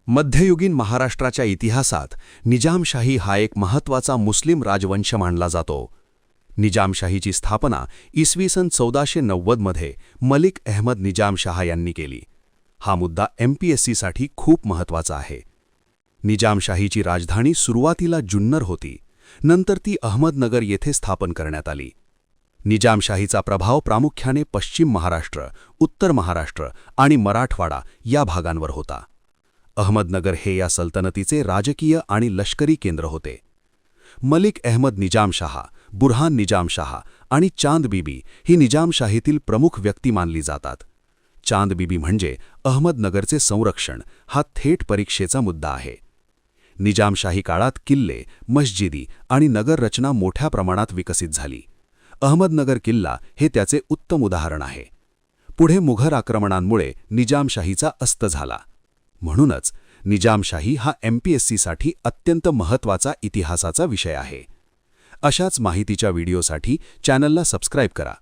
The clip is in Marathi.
मध्ययुगीन महाराष्ट्राच्या इतिहासात निजामशाही हा एक महत्त्वाचा मुस्लिम राजवंश मानला जातो. निजामशाहीची स्थापना इसवी सन 1490 मध्ये मलिक अहमद निजामशाह यांनी केली. हा मुद्दा MPSCसाठी खूप महत्त्वाचा आहे. निजामशाहीची राजधानी सुरुवातीला जुन्नर होती, नंतर ती अहमदनगर येथे स्थापन करण्यात आली. निजामशाहीचा प्रभाव प्रामुख्याने पश्चिम महाराष्ट्र, उत्तर महाराष्ट्र आणि मराठवाडा या भागांवर होता. अहमदनगर हे या सल्तनतीचे राजकीय आणि लष्करी केंद्र होते. मलिक अहमद निजामशाह, बुरहान निजामशाह आणि चांद बीबी ही निजामशाहीतील प्रमुख व्यक्ती मानली जातात. चांद बीबी म्हणजे अहमदनगरचे संरक्षण हा थेट परीक्षेचा मुद्दा आहे. निजामशाही काळात किल्ले, मस्जिदी आणि नगररचना मोठ्या प्रमाणात विकसित झाली. अहमदनगर किल्ला हे त्याचे उत्तम उदाहरण आहे. पुढे मुघल आक्रमणांमुळे निजामशाहीचा अस्त झाला. म्हणूनच निजामशाही हा MPSCसाठी अत्यंत महत्त्वाचा इतिहासाचा विषय आहे. अशाच माहितीच्या व्हिडिओसाठी चॅनलला सबस्क्राईब करा.